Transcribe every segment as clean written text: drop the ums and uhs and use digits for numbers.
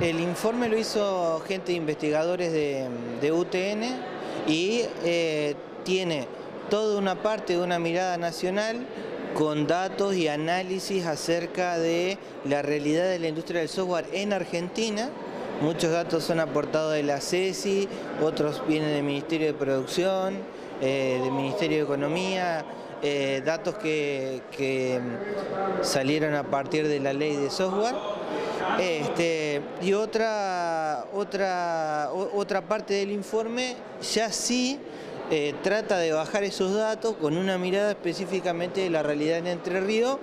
El informe lo hizo gente investigadores de UTN y tiene toda una parte de una mirada nacional con datos y análisis acerca de la realidad de la industria del software en Argentina. Muchos datos son aportados de la CESI, otros vienen del Ministerio de Producción, del Ministerio de Economía, datos que salieron a partir de la ley de software. Y otra parte del informe ya sí trata de bajar esos datos con una mirada específicamente de la realidad en Entre Ríos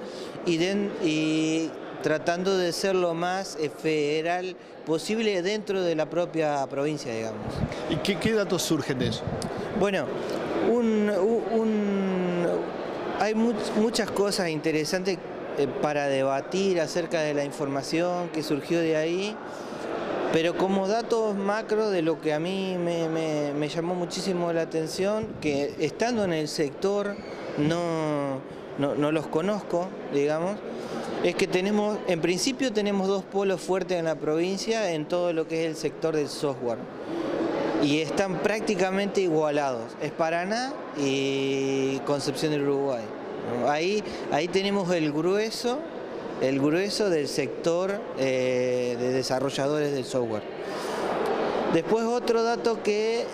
y tratando de ser lo más federal posible dentro de la propia provincia, digamos. ¿Y qué datos surgen de eso? Bueno, hay muchas cosas interesantes para debatir acerca de la información que surgió de ahí, pero como datos macro de lo que a mí me llamó muchísimo la atención, que estando en el sector no los conozco, digamos, es que en principio tenemos dos polos fuertes en la provincia en todo lo que es el sector del software. Y están prácticamente igualados, es Paraná y Concepción del Uruguay. Ahí tenemos el grueso del sector de desarrolladores del software. Después otro dato que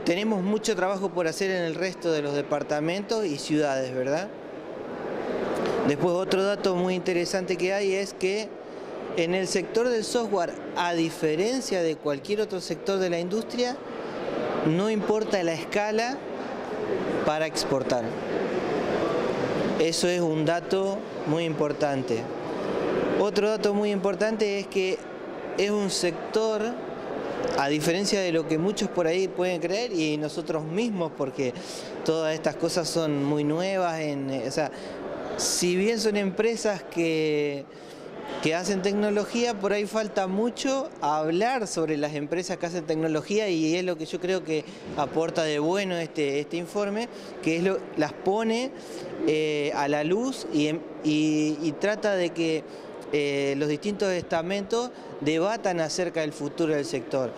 tenemos mucho trabajo por hacer en el resto de los departamentos y ciudades, ¿verdad? Después otro dato muy interesante que hay es que en el sector del software, a diferencia de cualquier otro sector de la industria, no importa la escala para exportar. Eso es un dato muy importante. Otro dato muy importante es que es un sector, a diferencia de lo que muchos por ahí pueden creer y nosotros mismos, porque todas estas cosas son muy nuevas, o sea, si bien son empresas que hacen tecnología, por ahí falta mucho hablar sobre las empresas que hacen tecnología y es lo que yo creo que aporta de bueno este informe, que las pone a la luz y trata de que los distintos estamentos debatan acerca del futuro del sector.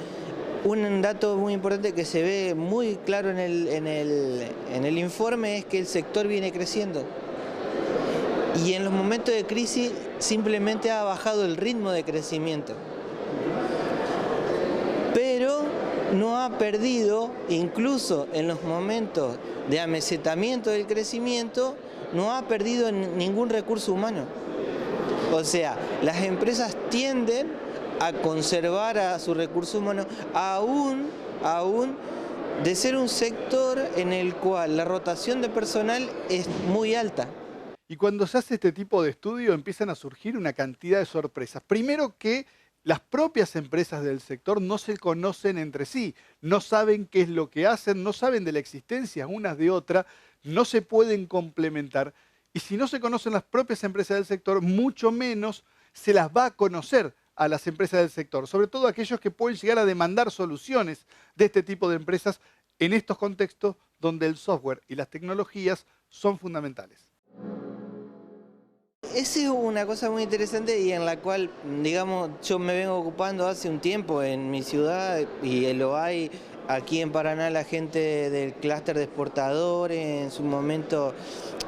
Un dato muy importante que se ve muy claro en el informe es que el sector viene creciendo. Y en los momentos de crisis simplemente ha bajado el ritmo de crecimiento. Pero no ha perdido, incluso en los momentos de amesetamiento del crecimiento, no ha perdido ningún recurso humano. O sea, las empresas tienden a conservar a su recurso humano, aún de ser un sector en el cual la rotación de personal es muy alta. Y cuando se hace este tipo de estudio empiezan a surgir una cantidad de sorpresas. Primero que las propias empresas del sector no se conocen entre sí, no saben qué es lo que hacen, no saben de la existencia unas de otras, no se pueden complementar. Y si no se conocen las propias empresas del sector, mucho menos se las va a conocer a las empresas del sector, sobre todo aquellos que pueden llegar a demandar soluciones de este tipo de empresas en estos contextos donde el software y las tecnologías son fundamentales. Esa es una cosa muy interesante y en la cual, digamos, yo me vengo ocupando hace un tiempo en mi ciudad y lo hay aquí en Paraná la gente del clúster de exportadores, en su momento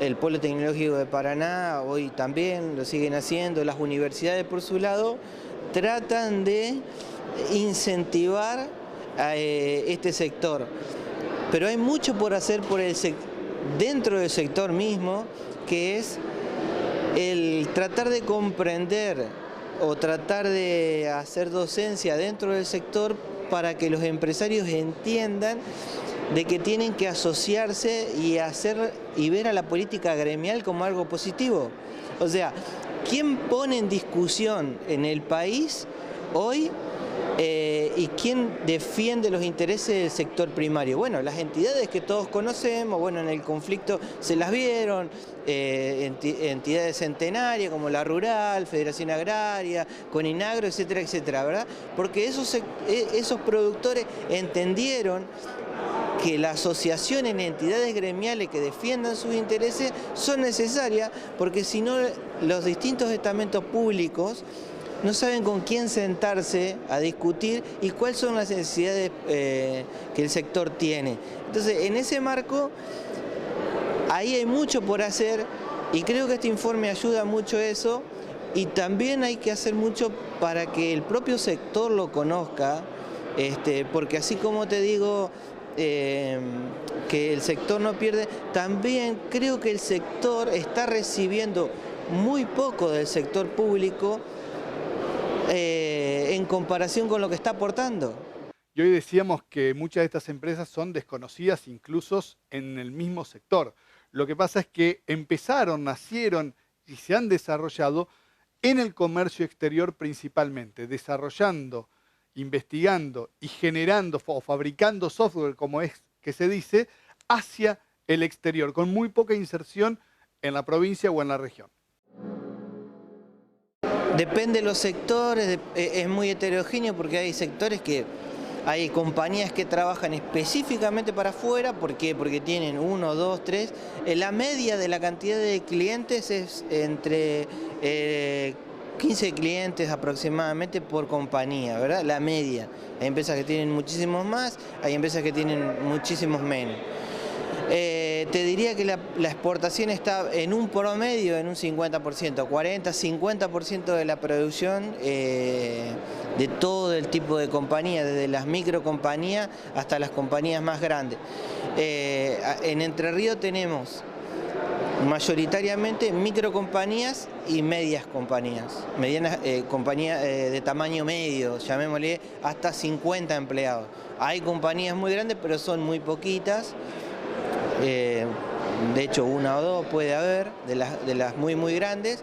el Polo Tecnológico de Paraná, hoy también lo siguen haciendo, las universidades por su lado tratan de incentivar a este sector, pero hay mucho por hacer dentro del sector mismo, que es el tratar de comprender o tratar de hacer docencia dentro del sector para que los empresarios entiendan de que tienen que asociarse y ver a la política gremial como algo positivo. O sea, ¿quién pone en discusión en el país hoy y quién defiende los intereses del sector primario? Bueno, las entidades que todos conocemos, bueno, en el conflicto se las vieron, entidades centenarias como la Rural, Federación Agraria, Coninagro, etcétera, etcétera, ¿verdad? Porque esos productores entendieron que la asociación en entidades gremiales que defiendan sus intereses son necesarias, porque si no los distintos estamentos públicos no saben con quién sentarse a discutir y cuáles son las necesidades que el sector tiene. Entonces, en ese marco, ahí hay mucho por hacer y creo que este informe ayuda mucho a eso, y también hay que hacer mucho para que el propio sector lo conozca, porque así como te digo, que el sector no pierde, también creo que el sector está recibiendo muy poco del sector público en comparación con lo que está aportando. Y hoy decíamos que muchas de estas empresas son desconocidas incluso en el mismo sector. Lo que pasa es que empezaron, nacieron y se han desarrollado en el comercio exterior principalmente, desarrollando, investigando y generando o fabricando software, como es que se dice, hacia el exterior, con muy poca inserción en la provincia o en la región. Depende de los sectores, es muy heterogéneo porque hay sectores que hay compañías que trabajan específicamente para afuera. ¿Por qué? Porque tienen 1, 2, 3. La media de la cantidad de clientes es entre 15 clientes aproximadamente por compañía, ¿verdad? La media. Hay empresas que tienen muchísimos más, hay empresas que tienen muchísimos menos. Te diría que la exportación está en un promedio en un 50%, 40-50% de la producción de todo el tipo de compañías, desde las microcompañías hasta las compañías más grandes. En Entre Ríos tenemos mayoritariamente microcompañías y medias compañías, medianas compañías de tamaño medio, llamémosle hasta 50 empleados. Hay compañías muy grandes, pero son muy poquitas. De hecho, 1 o 2 puede haber, de las muy grandes,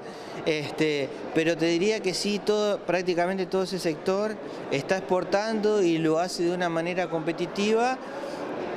pero te diría que sí, prácticamente todo ese sector está exportando y lo hace de una manera competitiva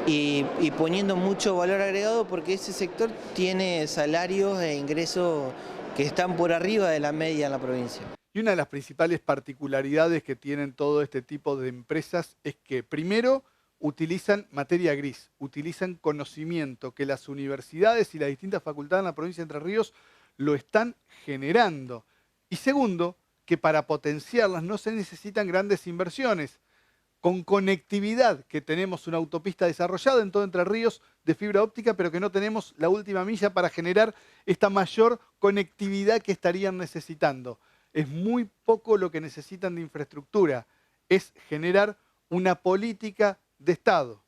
y poniendo mucho valor agregado, porque ese sector tiene salarios e ingresos que están por arriba de la media en la provincia. Y una de las principales particularidades que tienen todo este tipo de empresas es que, primero, utilizan materia gris, utilizan conocimiento que las universidades y las distintas facultades en la provincia de Entre Ríos lo están generando. Y segundo, que para potenciarlas no se necesitan grandes inversiones. Con conectividad, que tenemos una autopista desarrollada en todo Entre Ríos de fibra óptica, pero que no tenemos la última milla para generar esta mayor conectividad que estarían necesitando. Es muy poco lo que necesitan de infraestructura, es generar una política de Estado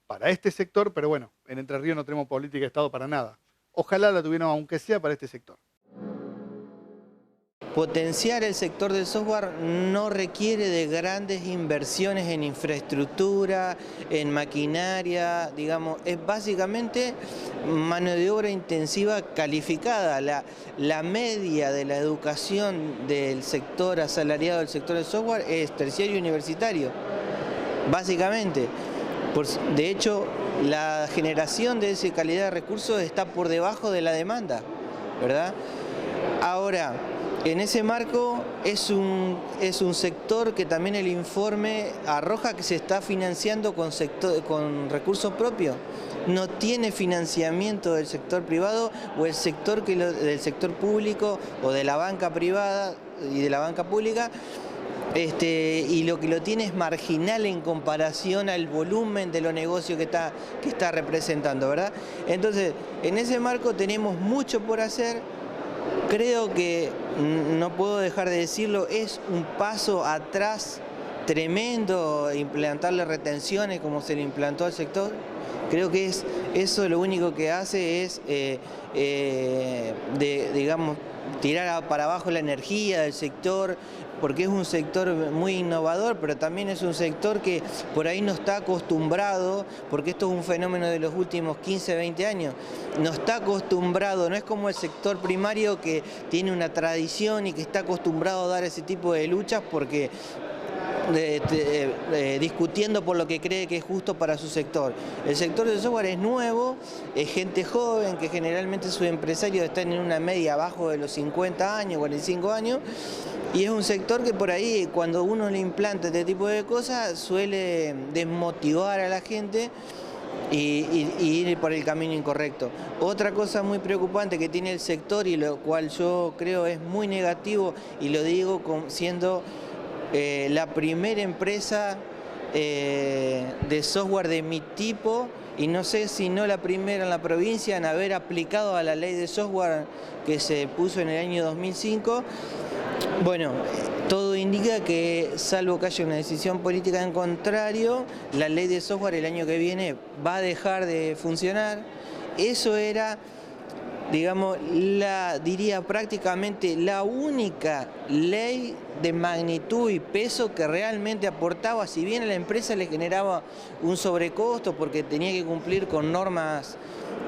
para este sector, pero bueno, en Entre Ríos no tenemos política de Estado para nada. Ojalá la tuviéramos, aunque sea para este sector. Potenciar el sector del software no requiere de grandes inversiones en infraestructura, en maquinaria, digamos, es básicamente mano de obra intensiva calificada. La media de la educación del sector asalariado del sector del software es terciario y universitario, básicamente. De hecho, la generación de esa calidad de recursos está por debajo de la demanda, ¿verdad? Ahora, en ese marco es un sector que también el informe arroja que se está financiando con recursos propios. No tiene financiamiento del sector privado o el sector del sector público o de la banca privada y de la banca pública. Y lo que lo tiene es marginal en comparación al volumen de los negocios que está representando, ¿verdad? Entonces, en ese marco tenemos mucho por hacer. Creo que, no puedo dejar de decirlo, es un paso atrás tremendo implantarle retenciones como se le implantó al sector. Creo que eso lo único que hace es, digamos, tirar para abajo la energía del sector, porque es un sector muy innovador, pero también es un sector que por ahí no está acostumbrado, porque esto es un fenómeno de los últimos 15, 20 años, no está acostumbrado, no es como el sector primario que tiene una tradición y que está acostumbrado a dar ese tipo de luchas porque discutiendo por lo que cree que es justo para su sector. El sector del software es nuevo, es gente joven que generalmente sus empresarios están en una media abajo de los 50 años, 45 años, y es un sector que por ahí cuando uno le implanta este tipo de cosas suele desmotivar a la gente y ir por el camino incorrecto. Otra cosa muy preocupante que tiene el sector y lo cual yo creo es muy negativo, y lo digo siendo la primera empresa de software de mi tipo, y no sé si no la primera en la provincia en haber aplicado a la ley de software que se puso en el año 2005. Bueno, todo indica que, salvo que haya una decisión política en contrario, la ley de software el año que viene va a dejar de funcionar. Eso era, digamos, diría prácticamente la única ley de magnitud y peso que realmente aportaba, si bien a la empresa le generaba un sobrecosto porque tenía que cumplir con normas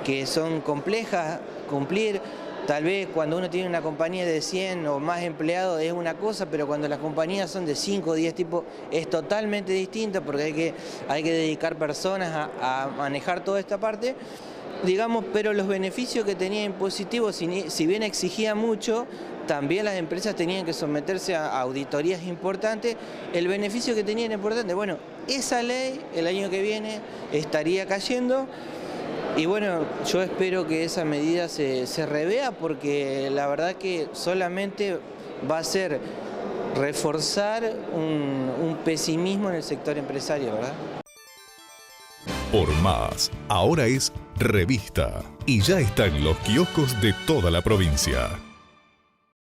que son complejas cumplir. Tal vez cuando uno tiene una compañía de 100 o más empleados es una cosa, pero cuando las compañías son de 5 o 10 tipos es totalmente distinto, porque hay que dedicar personas a manejar toda esta parte, digamos, pero los beneficios que tenía impositivos, si bien exigía mucho, también las empresas tenían que someterse a auditorías importantes. El beneficio que tenía era importante. Bueno, esa ley el año que viene estaría cayendo. Y bueno, yo espero que esa medida se revea, porque la verdad que solamente va a ser reforzar un pesimismo en el sector empresario, ¿verdad? Por Más, ahora es revista y ya está en los kioscos de toda la provincia.